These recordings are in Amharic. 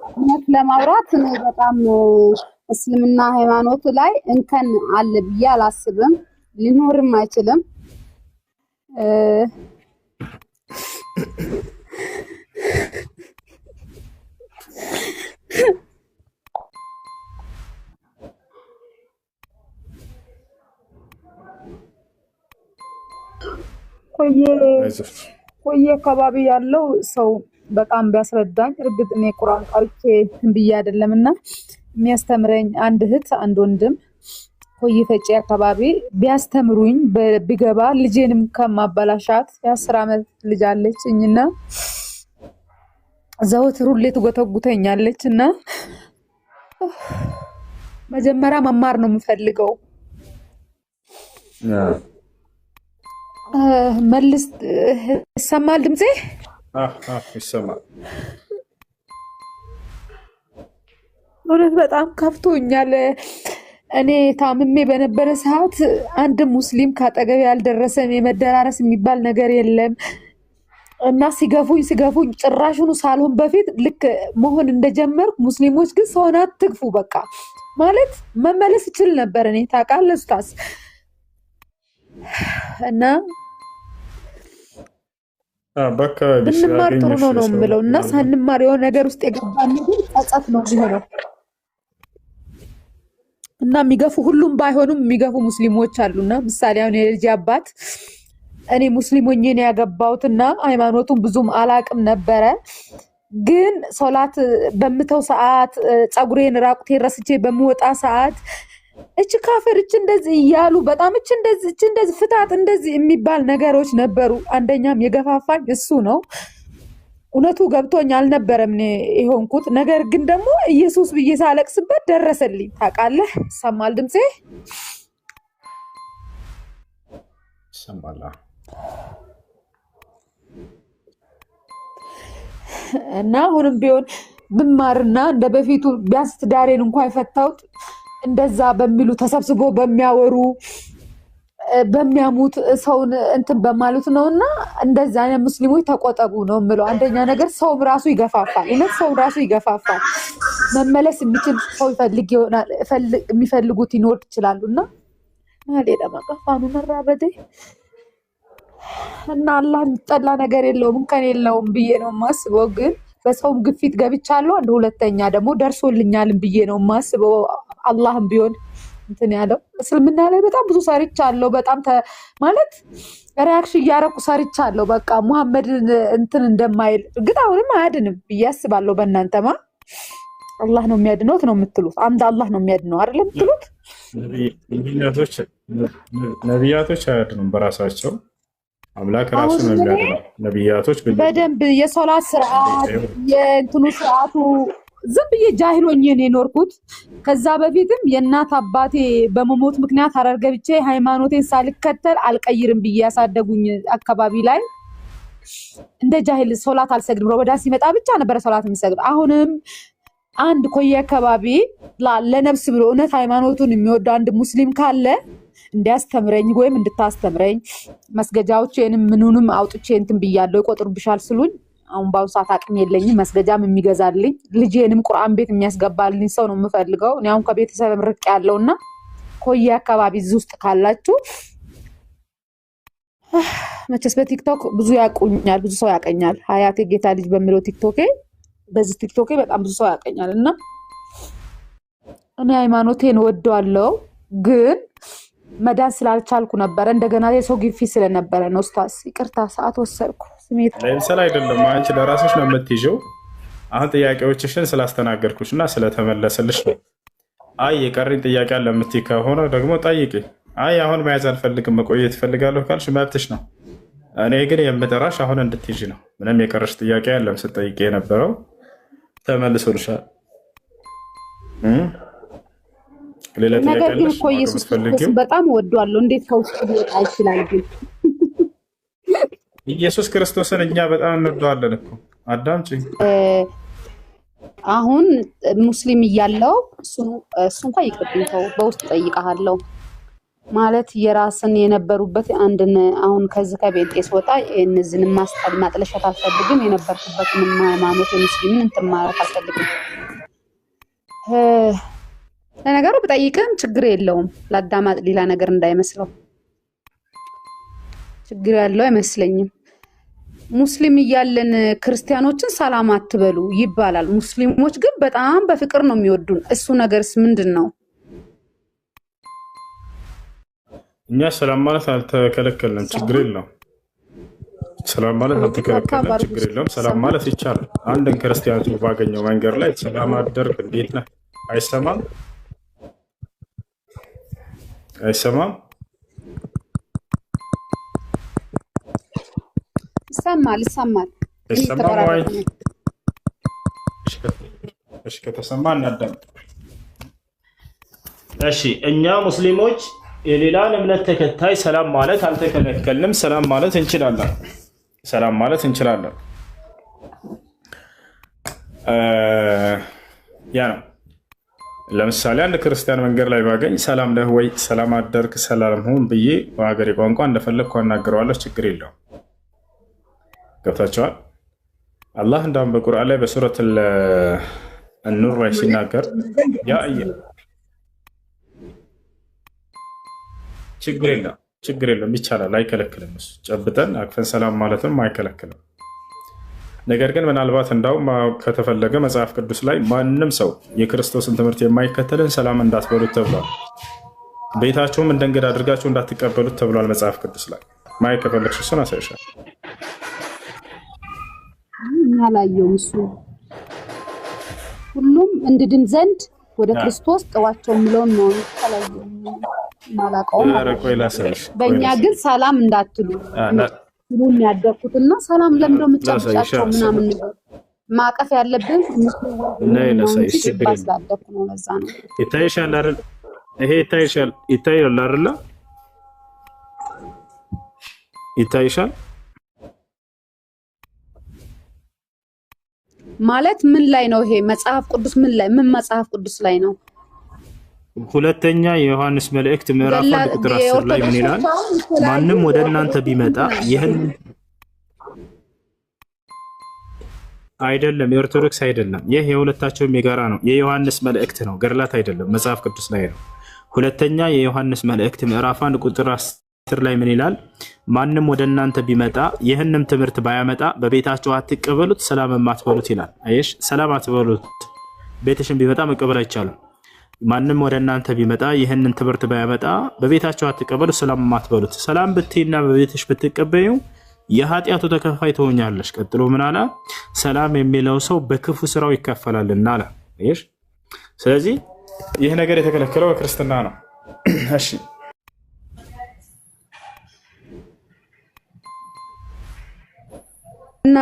እውነት ለማውራት እኔ በጣም እስልምና ሃይማኖት ላይ እንከን አለ ብዬ አላስብም። ሊኖርም አይችልም። ቆየ አካባቢ ያለው ሰው በጣም ቢያስረዳኝ እርግጥ እኔ ቁርአን ቀርቼ ብዬ አይደለምና የሚያስተምረኝ አንድ እህት አንድ ወንድም ቆየ ፈጪ አካባቢ ቢያስተምሩኝ ቢገባ ልጄንም ከማበላሻት የ10 ዓመት ልጅ አለችኝና ዘወትር ሁሌ ትጎተጉተኛለችና መጀመሪያ መማር ነው የምፈልገው። መልስ ይሰማል ድምጼ? ይሰማል። እውነት በጣም ከፍቶኛል። እኔ ታምሜ በነበረ ሰዓት አንድ ሙስሊም ካጠገብ ያልደረሰም የመደራረስ የሚባል ነገር የለም እና ሲገፉኝ ጭራሹኑ ሳልሆን በፊት ልክ መሆን እንደጀመርኩ ሙስሊሞች ግን ሰውን አትግፉ በቃ ማለት መመለስ ይችል ነበር። እኔ ታውቃለህ ኡስታዝ እና ብንማር ጥሩ ነው የምለው እና ሳንማር የሆነ ነገር ውስጥ የገባን ነገር ጸጸት ነው የሚሆነው እና የሚገፉ ሁሉም ባይሆኑም የሚገፉ ሙስሊሞች አሉና ምሳሌ አሁን የልጅ አባት እኔ ሙስሊም ሆኜ ነው ያገባሁትና ሃይማኖቱን ብዙም አላቅም ነበረ። ግን ሶላት በምተው ሰዓት ጸጉሬን ራቁቴን ረስቼ በመወጣ ሰዓት እቺ ካፈር እቺ እንደዚህ እያሉ በጣም እቺ እንደዚህ ፍታት እንደዚህ የሚባል ነገሮች ነበሩ። አንደኛም የገፋፋኝ እሱ ነው። እውነቱ ገብቶኝ አልነበረም እኔ የሆንኩት ነገር ግን ደግሞ ኢየሱስ ብዬ ሳለቅስበት ደረሰልኝ። ታውቃለህ ሰማል ድምጼ ሰማላ እና አሁንም ቢሆን ብማርና እንደ በፊቱ ቢያንስ ትዳሬን እንኳን የፈታሁት እንደዛ በሚሉ ተሰብስቦ በሚያወሩ በሚያሙት ሰውን እንትን በማሉት ነውና እንደዛ አይነት ሙስሊሞች ተቆጠቡ ነው የምለው። አንደኛ ነገር ሰው ራሱ ይገፋፋል። እውነት ሰው ራሱ ይገፋፋል። መመለስ የሚችል ሰው ይፈልግ ይሆናል የሚፈልጉት ይኖር ይችላሉና ማለ ለማቀፋኑ መራበደ እና አላህ የሚጠላ ነገር የለውም እንከን የለውም ብዬ ነው የማስበው። ግን በሰውም ግፊት ገብቻለሁ። አንድ ሁለተኛ ደግሞ ደርሶልኛልም ብዬ ነው የማስበው። አላህም ቢሆን እንትን ያለው እስልምና ላይ በጣም ብዙ ሰርቻለሁ። በጣም ማለት ሪያክሽን እያረኩ ሰርቻለሁ። በቃ ሙሐመድን እንትን እንደማይል እርግጥ አሁንም አያድንም ብዬ አስባለሁ። በእናንተማ አላህ ነው የሚያድነው ነው የምትሉት? አንድ አላህ ነው የሚያድነው አይደለም የምትሉት? ነቢያቶች አያድኑም በራሳቸው አምላክ ራሱ ነው የሚያድነው። ነቢያቶች በደንብ የሶላት ስርዓት የእንትኑ ስርዓቱ ዝም ብዬ ጃሂል ሆኜ ነው የኖርኩት። ከዛ በፊትም የእናት አባቴ በመሞት ምክንያት ሐረር ገብቼ ሃይማኖቴን ሳልከተል አልቀይርም ብዬ ያሳደጉኝ አካባቢ ላይ እንደ ጃሂል ሶላት አልሰግድም። ረመዳን ሲመጣ ብቻ ነበር ሶላት የሚሰግድ። አሁንም አንድ ኮየ አካባቢ ለነፍስ ብሎ እውነት ሃይማኖቱን የሚወድ አንድ ሙስሊም ካለ እንዲያስተምረኝ ወይም እንድታስተምረኝ መስገጃዎቼንም ምኑንም አውጥቼ እንትን ብያለሁ ይቆጥሩብሻል ስሉኝ አሁን ባው ሰዓት አቅም የለኝም። መስገጃም የሚገዛልኝ ልጄንም ቁርአን ቤት የሚያስገባልኝ ሰው ነው የምፈልገው። እኔ አሁን ከቤተሰብ ርቅ ያለውና ኮየ አካባቢ እዚህ ውስጥ ካላችሁ መቼስ በቲክቶክ ብዙ ያቁኛል፣ ብዙ ሰው ያቀኛል። ሀያቴ ጌታ ልጅ በሚለው ቲክቶኬ በዚህ ቲክቶኬ በጣም ብዙ ሰው ያቀኛልና እኔ ሃይማኖቴን ወደዋለሁ ግን መዳን ስላልቻልኩ ነበር። እንደገና የሰው ግፊት ስለነበረ ነው። ኡስታዝ ይቅርታ ሰዓት ወሰድኩ። ስሜት ለምሳሌ አይደለም አንቺ ለራስሽ ነው የምትይዥው። አሁን ጥያቄዎችሽን ስላስተናገርኩሽና ስለተመለሰልሽ ነው። አይ የቀረኝ ጥያቄ አለ የምትይ ከሆነ ደግሞ ጠይቂ። አይ አሁን መያዝ አልፈልግም መቆየት እፈልጋለሁ ካልሽ መብትሽ ነው። እኔ ግን የምጠራሽ አሁን እንድትይዥ ነው። ምንም የቀረሽ ጥያቄ ያለም ስትጠይቂ የነበረው ተመልሶልሻል። ሌላ ጥያቄ ነገር ግን እኮ ኢየሱስ ክርስቶስ በጣም ወዷለሁ። እንዴት ከውስጥ ሊወጣ ይችላል? ግን ኢየሱስ ክርስቶስን እኛ በጣም እንወደዋለን እኮ አዳምጪ። አሁን ሙስሊም እያለው እሱ እንኳን ይቅርብኝ ተው፣ በውስጥ ጠይቃለሁ ማለት የራስን የነበሩበት አንድን አሁን ከዚህ ከቤንጤስ ወጣ እነዚህን ማጥለሸት አልፈልግም። የነበርኩበትን ሃይማኖት ሙስሊምን እንትን ማለት አልፈልግም። ለነገሩ ብጠይቅም ችግር የለውም ለአዳማጥ ሌላ ነገር እንዳይመስለው ችግር ያለው አይመስለኝም ሙስሊም እያለን ክርስቲያኖችን ሰላም አትበሉ ይባላል ሙስሊሞች ግን በጣም በፍቅር ነው የሚወዱን እሱ ነገርስ ምንድነው እኛ ሰላም ማለት አልተከለከልንም ችግር የለውም ሰላም ማለት አልተከለከልንም ችግር የለውም ሰላም ማለት ይቻላል አንድን ክርስቲያን ባገኘው መንገድ ላይ ሰላም አደርክ እንዴት ነህ አይሰማም አይሰማም ይሰማል እሺ ከተሰማ እናዳምጥ እሺ እኛ ሙስሊሞች የሌላን እምነት ተከታይ ሰላም ማለት አልተከለከልንም ሰላም ማለት እንችላለን ያ ነው ለምሳሌ አንድ ክርስቲያን መንገድ ላይ ባገኝ ሰላም ነህ ወይ ሰላም አደርክ ሰላም ሁን ብዬ በሀገሬ ቋንቋ እንደፈለግኩ አናግረዋለሁ ችግር የለውም ገብታችኋል አላህ እንዳውም በቁርአን ላይ በሱረት النور ላይ ሲናገር ያ ችግር የለም ይቻላል አይከለክልም እሱ ጨብጠን አክፈን ሰላም ማለትም አይከለክልም ነገር ግን ምናልባት እንዳውም ከተፈለገ መጽሐፍ ቅዱስ ላይ ማንም ሰው የክርስቶስን ትምህርት የማይከተልን ሰላም እንዳትበሉት ተብሏል ቤታቸውም እንደ እንግዳ አድርጋችሁ እንዳትቀበሉት ተብሏል መጽሐፍ ቅዱስ ላይ ማይክ ከፈለግሽ እሱን አሳይሻል ያላየው እሱ ሁሉም እንድድን ዘንድ ወደ ክርስቶስ ጥዋቸው ምለው ነው ተላየው ማላቀው በእኛ ግን ሰላም እንዳትሉ ሁሉን ያደኩትና ሰላም ለምደው ምጫጫቸው ምናምን ማቀፍ ያለብን ስላደኩ ነው ለዛ ነው ይታይሻል አይደል ይሄ ይታያል አይደል ይታይሻል ማለት ምን ላይ ነው ይሄ መጽሐፍ ቅዱስ ምን መጽሐፍ ቅዱስ ላይ ነው ሁለተኛ የዮሐንስ መልእክት ምዕራፍ 1 ቁጥር 10 ላይ ምን ይላል ማንንም ወደ እናንተ ቢመጣ ይሄን አይደለም የኦርቶዶክስ አይደለም ይሄ የሁለታቸውም የጋራ ነው የዮሐንስ መልእክት ነው ገርላት አይደለም መጽሐፍ ቅዱስ ላይ ነው ሁለተኛ የዮሐንስ መልእክት ምዕራፍ 1 ቁጥር 10 ላይ ምን ይላል ማንንም ወደ እናንተ ቢመጣ ይሄንም ትምህርት ባያመጣ በቤታችሁ አትቀበሉት ሰላም አትበሉት ይላል አይሽ ሰላም አትበሉት ቤትሽን ቢመጣ መቀበል አይቻልም ማንንም ወደ እናንተ ቢመጣ ይሄንን ትምህርት ባያመጣ በቤታችሁ አትቀበሉት ሰላም አትበሉት ሰላም ብትይና በቤትሽ ብትቀበዩ የኃጢያቱ ተከፋይ ትሆኛለሽ ቀጥሎ ምን አለ ሰላም የሚለው ሰው በክፉ ስራው ይከፈላልና አለ አይሽ ስለዚህ ይሄ ነገር የተከለከለው ክርስትና ነው እሺ እና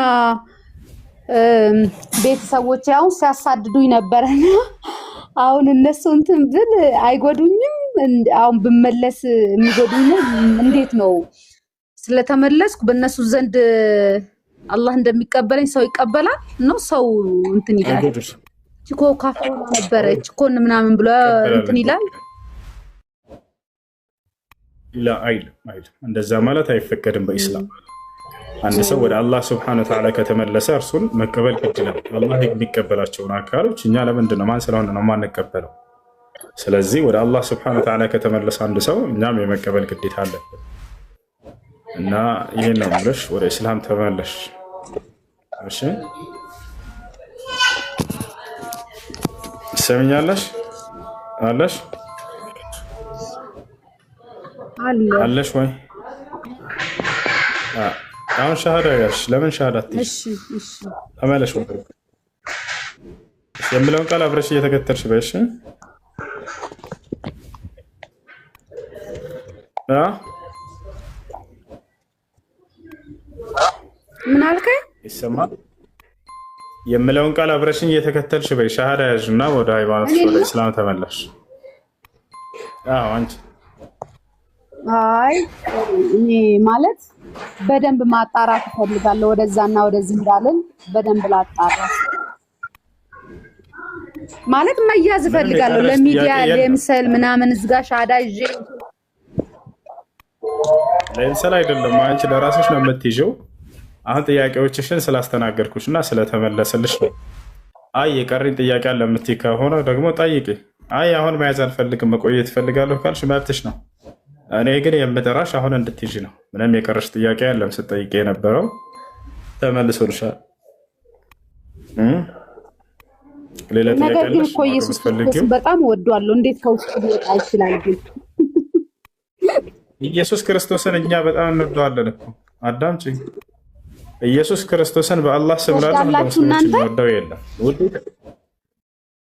ቤተሰቦች ያው ሲያሳድዱኝ ነበርና አሁን እነሱ እንትን ብል አይጎዱኝም አሁን ብመለስ የሚጎዱኝ እንዴት ነው ስለተመለስኩ በእነሱ ዘንድ አላህ እንደሚቀበለኝ ሰው ይቀበላል ነው ሰው እንትን ይላል ቺኮ ካፈው ነበረች ኮን ምናምን ብሎ እንትን ይላል ላ አይል እንደዛ ማለት አይፈቀድም በእስላም አንድ ሰው ወደ አላህ Subhanahu Wa Ta'ala ከተመለሰ እርሱን መቀበል ይችላል አላህ የሚቀበላቸውን አካሎች እኛ ለምንድን ነው ማን ስለሆነ ነው ማንቀበለው ስለዚህ ወደ አላህ Subhanahu Wa Ta'ala ከተመለሰ አንድ ሰው እኛም የመቀበል ግዴታ አለብን እና ይሄን ነው ማለት ወደ እስላም ተመለሽ እሺ ሰምኛለሽ አለሽ ወይ አሁን ሻሃዳ ያሽ ለምን ሻሃዳት እሺ ተመለሽ ወደ የምለውን ቃል አብረሽ እየተከተልሽ በእሺ ምን አልከኝ ይሰማል የምለውን ቃል አብረሽ እየተከተልሽ በይ ሻሃዳ ያዥና ወደ ሃይማኖት ወደ እስላም ተመለሽ አንቺ አይ እኔ ማለት በደንብ ማጣራት ፈልጋለሁ ወደዛና ወደዚህ እንዳለን በደንብ ላጣራ ማለት መያዝ ፈልጋለሁ ለሚዲያ ለምሳሌ ምናምን እዝጋ ሻዳ ይዤ ለምሳሌ አይደለም አንቺ ለራስሽ ነው የምትይዘው አሁን ጥያቄዎችሽን ስላስተናገርኩሽና ስለተመለሰልሽ ነው አይ የቀረኝ ጥያቄ አለ የምትይ ከሆነ ደግሞ ጠይቂ አይ አሁን መያዝ አልፈልግም መቆየት እፈልጋለሁ ካልሽ መብትሽ ነው። እኔ ግን የምጠራሽ አሁን እንድትይዥ ነው። ምንም የቀረሽ ጥያቄ ያለም ስጠይቅ የነበረው ተመልሶልሻል። ሌላ ጥያቄ ነገር ግን ያለሽ እኮ ኢየሱስ ክርስቶስን በጣም እወደዋለሁ። እንዴት ከውስጥ ሊወጣ ይችላል? ግን ኢየሱስ ክርስቶስን እኛ በጣም እንወደዋለን እኮ አዳምጪ። ኢየሱስ ክርስቶስን በአላህ ስም ላለው የምንወደው የለም።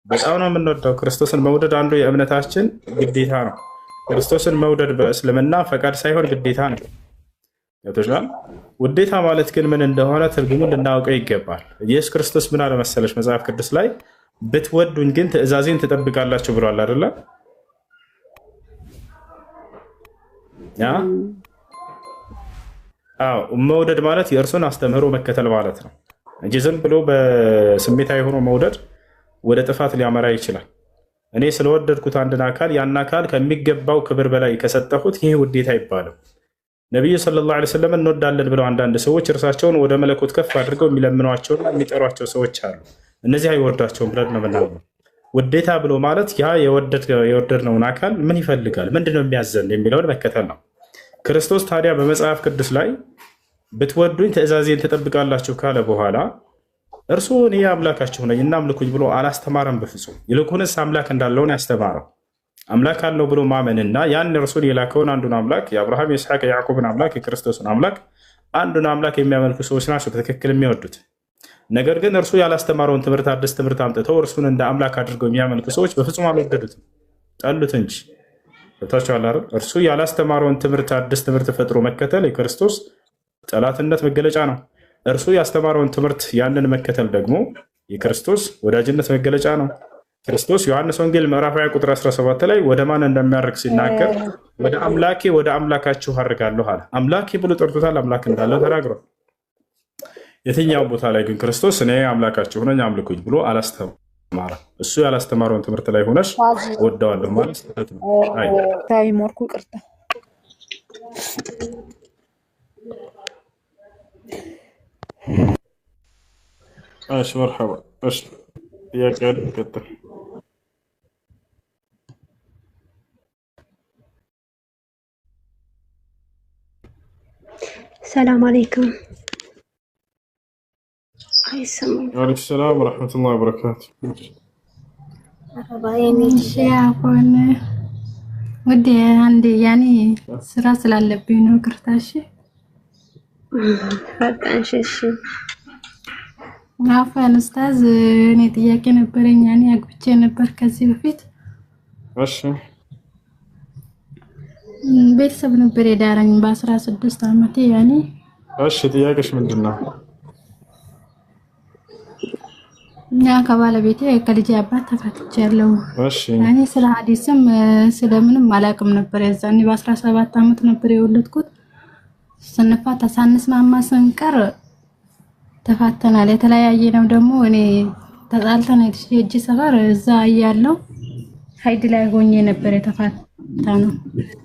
በጣም ነው የምንወደው። ክርስቶስን መውደድ አንዱ የእምነታችን ግዴታ ነው። ክርስቶስን መውደድ በእስልምና ፈቃድ ሳይሆን ግዴታ ነው። ገብቶሻል? ውዴታ ማለት ግን ምን እንደሆነ ትርጉሙን ልናውቀው ይገባል። ኢየሱስ ክርስቶስ ምን አለ መሰለሽ መጽሐፍ ቅዱስ ላይ ብትወዱኝ ግን ትእዛዜን ትጠብቃላችሁ ብሏል አይደለ? መውደድ ማለት የእርሱን አስተምህሮ መከተል ማለት ነው እንጂ ዝም ብሎ በስሜታዊ ሆኖ መውደድ ወደ ጥፋት ሊያመራ ይችላል። እኔ ስለወደድኩት አንድን አካል ያን አካል ከሚገባው ክብር በላይ ከሰጠሁት ይህ ውዴታ ይባላል። ነቢዩ ሰለላሁ ዐለይሂ ወሰለም እንወዳለን ብለው አንዳንድ ሰዎች እርሳቸውን ወደ መለኮት ከፍ አድርገው የሚለምኗቸውና የሚጠሯቸው ሰዎች አሉ። እነዚህ አይወርዳቸውም ብለን ነው የምናምነው። ውዴታ ብሎ ማለት ያ የወደድነውን አካል ምን ይፈልጋል፣ ምንድነው የሚያዘን የሚለውን መከተል ነው። ክርስቶስ ታዲያ በመጽሐፍ ቅዱስ ላይ ብትወዱኝ ትእዛዜን ትጠብቃላችሁ ካለ በኋላ እርሱ እኔ አምላካችሁ ነኝ እናምልኩኝ ብሎ አላስተማረም በፍጹም። ይልቁንስ አምላክ እንዳለውን ያስተማረው አምላክ አለው ብሎ ማመንና ያን እርሱን የላከውን አንዱን አምላክ የአብርሃም የይስሐቅ የያዕቆብን አምላክ የክርስቶስን አምላክ አንዱን አምላክ የሚያመልኩ ሰዎች ናቸው በትክክል የሚወዱት። ነገር ግን እርሱ ያላስተማረውን ትምህርት አዲስ ትምህርት አምጥተው እርሱን እንደ አምላክ አድርገው የሚያመልኩ ሰዎች በፍጹም አልወደዱትም፣ ጠሉት እንጂ። ታቻለ እርሱ ያላስተማረውን ትምህርት አዲስ ትምህርት ፈጥሮ መከተል የክርስቶስ ጠላትነት መገለጫ ነው። እርሱ ያስተማረውን ትምህርት ያንን መከተል ደግሞ የክርስቶስ ወዳጅነት መገለጫ ነው። ክርስቶስ ዮሐንስ ወንጌል ምዕራፍ 20 ቁጥር 17 ላይ ወደ ማን እንደሚያርግ ሲናገር ወደ አምላኬ ወደ አምላካችሁ አርጋለሁ አለ። አምላኬ ብሎ ጠርቶታል። አምላክ እንዳለው ተናግሯል። የትኛውም ቦታ ላይ ግን ክርስቶስ እኔ አምላካችሁ ነኝ አምልኩኝ ብሎ አላስተማረም። እሱ ያላስተማረውን ትምህርት ላይ ሆነሽ ወደዋለሁ ማለት ስህተት ነው። ታዊ ሞርኩ ቅርታ እሺ መርሐባ። እሺ ጥያቄ ቀጥል። ሰላም አለይኩም። አይሰማም። ወአለይኩም ሰላም ወራህመቱላሂ ወበረካቱ። አሁን ወደ አንድ ያኔ ስራ ስላለብኝ ነው። ቅርታሽ ፈጣንሽ። እሺ አፈን ኡስታዝ፣ እኔ ጥያቄ ነበረኝ። ያኔ አግብቼ ነበር ከዚህ በፊት። እሺ ቤተሰብ ነበር የዳረኝ በ16 ዓመቴ ያኔ። እሺ ጥያቄሽ ምንድነው? ያ ከባለቤቴ ከልጅ አባት ተፋትቻለሁ። እሺ ያኔ ስለ ሐዲስም ስለምንም አላውቅም ነበር። ያዛኔ በ17 ዓመት ነበር የወለድኩት። ስንፋታ ሳንስማማ ስንቀር ተፋተናል። የተለያየ ነው ደግሞ እኔ ተጣልተን እጅ ሰፈር እዛ እያለሁ ሀይድ ላይ ሆኜ ነበር የተፋታ ነው።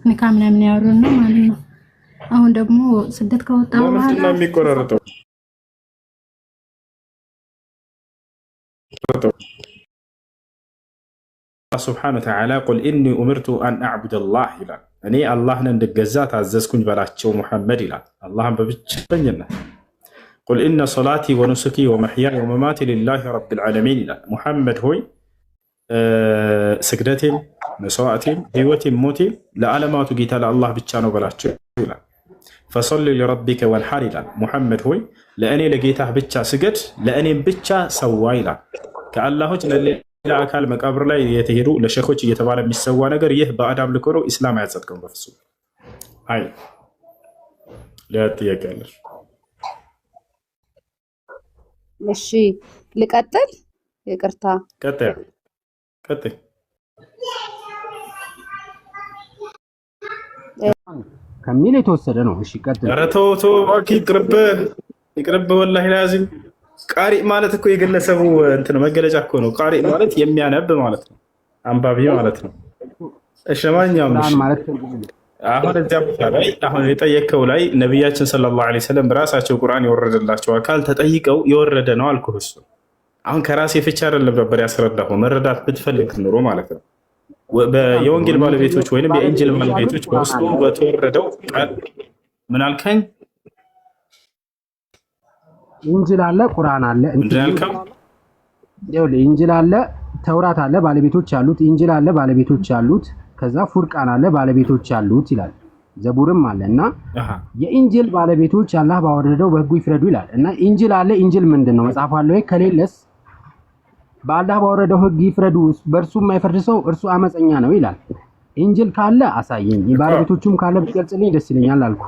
ንካ ምናምን ያወሩን ነው ማለት ነው። አሁን ደግሞ ስደት ከወጣሁ በኋላ ምንድን ነው የሚቆራረጠው? ሱብሓነሁ ወተዓላ ቁል ኢኒ ኡሚርቱ አን አዕቡደ አላህ ይላል። እኔ አላህን እንድገዛ ታዘዝኩኝ በላቸው ሙሐመድ ይላል። አላህን በብቸኝነት ቁል ኢነ ሶላቲ ወኑሱኪ ወመሕያየ ወመማቲ ሊላሂ ረቢል ዓለሚን ይላል። ሙሐመድ ሆይ ስግደቴም፣ መስዋዕቴም፣ ህይወቴም፣ ሞቴም ለዓለማቱ ጌታ ለአላህ ብቻ ነው በላቸው ይላል። ፈሰሊ ሊረቢከ ወንሐር ይላል። ሙሐመድ ሆይ ለእኔ ለጌታህ ብቻ ስገድ፣ ለእኔም ብቻ ሰዋ ይላል። ከአላሆች ለሌላ አካል መቃብር ላይ የተሄዱ ለሸኾች እየተባለ የሚሰዋ ነገር ይህ ባዕድ አምልኮ ነው። ኢስላም አያጸድቀውም በፍጹም። አይ ለጥያቄ ያለሽ? እሺ ልቀጥል? ይቅርታ ቀጥይ። ከሚል የተወሰደ ነው። እሺ ቀጥል። ኧረ ተው ተው እባክህ ይቅርብህ። ወላሂ ላዚም ቃሪእ ማለት እኮ የግለሰቡ እንትን መገለጫ እኮ ነው። ቃሪእ ማለት የሚያነብ ማለት ነው፣ አንባቢ ማለት ነው። እሺ ማንኛውም አሁን እዚያ ቦታ ላይ አሁን የጠየቀው ላይ ነቢያችን ሰለላሁ ዐለይሂ ወሰለም በራሳቸው ቁርአን የወረደላቸው አካል ተጠይቀው የወረደ ነው አልኩህ። እሱ አሁን ከራሴ ፍቻ አይደለም ነበር ያስረዳሁ። መረዳት ብትፈልግ ኑሮ ማለት ነው። የወንጌል ባለቤቶች ወይንም የኢንጂል ባለቤቶች በውስጡ በተወረደው ቃል ምን አልከኝ? ኢንጂል አለ፣ ቁርአን አለ። ምንድን ያልከው? ይኸውልህ ኢንጂል አለ፣ ተውራት አለ፣ ባለቤቶች አሉት። ኢንጂል አለ፣ ባለቤቶች አሉት። ከዛ ፉርቃን አለ፣ ባለቤቶች አሉት ይላል። ዘቡርም አለ እና የኢንጂል ባለቤቶች አላህ ባወረደው በህጉ ይፍረዱ ይላል እና ኢንጂል አለ። ኢንጂል ምንድነው? መጽሐፍ አለ ወይ? ከሌለስ በአላህ ባወረደው ህግ ይፍረዱ፣ በእርሱ የማይፈርድ ሰው እርሱ አመፀኛ ነው ይላል። ኢንጂል ካለ አሳየኝ፣ ባለቤቶቹም ካለ ብትገልጽልኝ ደስ ይለኛል አልኩ።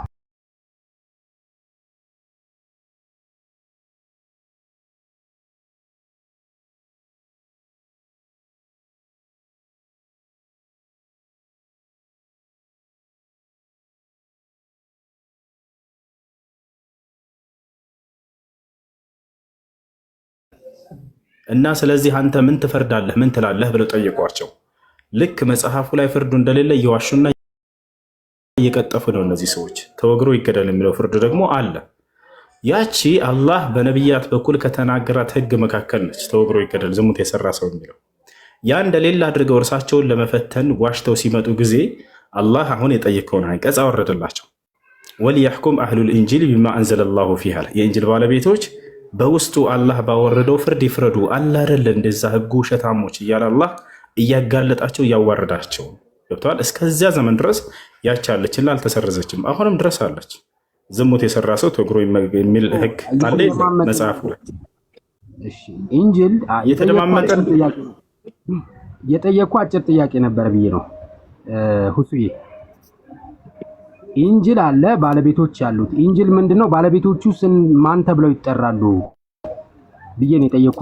እና ስለዚህ አንተ ምን ትፈርዳለህ? ምን ትላለህ? ብለው ጠየቋቸው። ልክ መጽሐፉ ላይ ፍርዱ እንደሌለ እየዋሹና እየቀጠፉ ነው እነዚህ ሰዎች። ተወግሮ ይገደል የሚለው ፍርድ ደግሞ አለ። ያቺ አላህ በነቢያት በኩል ከተናገራት ህግ መካከል ነች። ተወግሮ ይገደል ዝሙት የሰራ ሰው የሚለው ያ እንደሌለ አድርገው እርሳቸውን ለመፈተን ዋሽተው ሲመጡ ጊዜ አላህ አሁን የጠየቀውን አንቀጽ አወረደላቸው። ወሊየሕኩም አህሉል ኢንጂል ቢማ አንዘለላሁ ፊሃ፣ የኢንጂል ባለቤቶች በውስጡ አላህ ባወረደው ፍርድ ይፍረዱ። አለ አይደለ እንደዛ ህጉ ውሸታሞች እያለ አላህ እያጋለጣቸው እያዋረዳቸው ገብተዋል። እስከዚያ ዘመን ድረስ ያች አለችና አልተሰረዘችም። አሁንም ድረስ አለች። ዝሙት የሰራ ሰው ተወግሮ የሚል ህግ አለ መጽሐፉ ላይ። ኢንጂል የተደማመጠ የጠየቁ አጭር ጥያቄ ነበር ብዬ ነው ሁሱዬ። ኢንጂል አለ፣ ባለቤቶች ያሉት። ኢንጂል ምንድነው? ባለቤቶቹ ማን ተብለው ይጠራሉ ብዬ ነው የጠየቁ።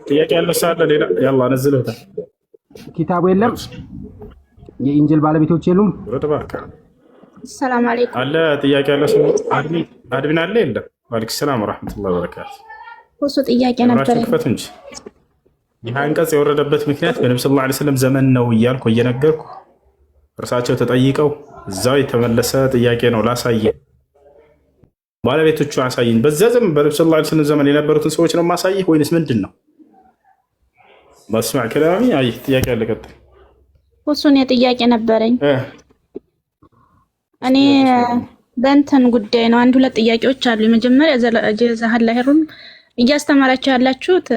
ጥያቄ ያለው ሳለ ሌላ ያላ ነዝለውታል። ኪታቡ የለም፣ የኢንጂል ባለቤቶች የሉም። ሰላም አለይኩም አለ ጥያቄ ያለው ሰው አድሚን አለ የለም? ወአለይኩም ሰላም ወራህመቱላሂ ወበረካቱ። እሱ ጥያቄ ነበር እንጂ ይህ አንቀጽ የወረደበት ምክንያት በነብዩ ሰለላሁ ዐለይሂ ወሰለም ዘመን ነው እያልኩ እየነገርኩ እርሳቸው ተጠይቀው እዛው የተመለሰ ጥያቄ ነው። ላሳየ ባለቤቶቹ አሳይኝ። በዚያ ዘመን በነብዩ ሰለላሁ ዐለይሂ ወሰለም ዘመን የነበሩትን ሰዎች ነው ማሳይህ ወይንስ ምንድን ነው? መስማዕ ከላሚ አይ ጥያቄ አለ። ቀጥል። እሱን የጥያቄ ነበረኝ እኔ በእንትን ጉዳይ ነው። አንድ ሁለት ጥያቄዎች አሉ። የመጀመሪያ ጀዛሃላ ኸይሩን እያስተማራችሁ ያላችሁት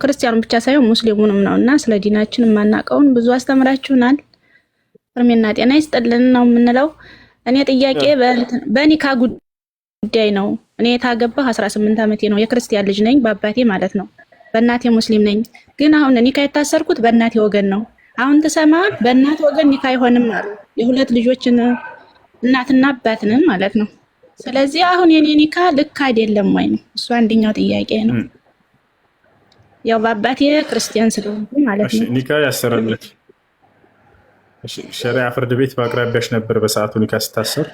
ክርስቲያኑን ብቻ ሳይሆን ሙስሊሙንም ነውና ስለ ዲናችን የማናውቀውን ብዙ አስተምራችሁናል። እርሜና ጤና ይስጥልን ነው የምንለው። እኔ ጥያቄ በኒካ ጉዳይ ነው። እኔ የታገባሁ 18 ዓመቴ ነው። የክርስቲያን ልጅ ነኝ በአባቴ ማለት ነው። በእናቴ ሙስሊም ነኝ። ግን አሁን ኒካ የታሰርኩት በእናቴ ወገን ነው። አሁን ተሰማ በእናት ወገን ኒካ አይሆንም አሉ። የሁለት ልጆችን እናትና አባት ነን ማለት ነው። ስለዚህ አሁን የኔ ኒካ ልክ አይደለም ወይ ነው እሱ አንደኛው ጥያቄ ነው። ያው በአባቴ ክርስቲያን ስለሆንኩ ማለት ነው። ኒካ ያሰረለት ሸሪዓ ፍርድ ቤት በአቅራቢያሽ ነበር በሰዓቱ ኒካ ስታሰር?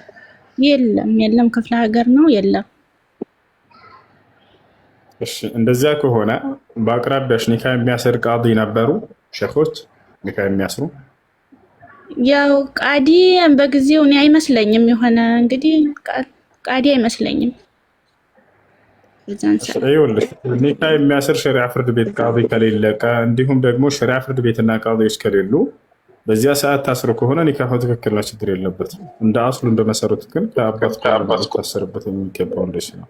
የለም ክፍለ ሀገር ነው የለም። እሺ እንደዚያ ከሆነ በአቅራቢያሽ ኒካ የሚያስር ቃዲ ነበሩ? ሼኾች ኒካ የሚያስሩ? ያው ቃዲ በጊዜው እኔ አይመስለኝም። የሆነ እንግዲህ ቃዲ አይመስለኝም። ይኸውልሽ ኒካ የሚያስር ሸሪዓ ፍርድ ቤት ቃዲ ከሌለ እንዲሁም ደግሞ ሸሪዓ ፍርድ ቤትና ቃዲዎች ከሌሉ በዚያ ሰዓት ታስሮ ከሆነ ኒካሁ ትክክል ነው፣ ችግር የለበትም። እንደ አስሉ እንደመሰረቱት ግን ከአባት ታሰርበት የሚገባው እንደዚህ ነው።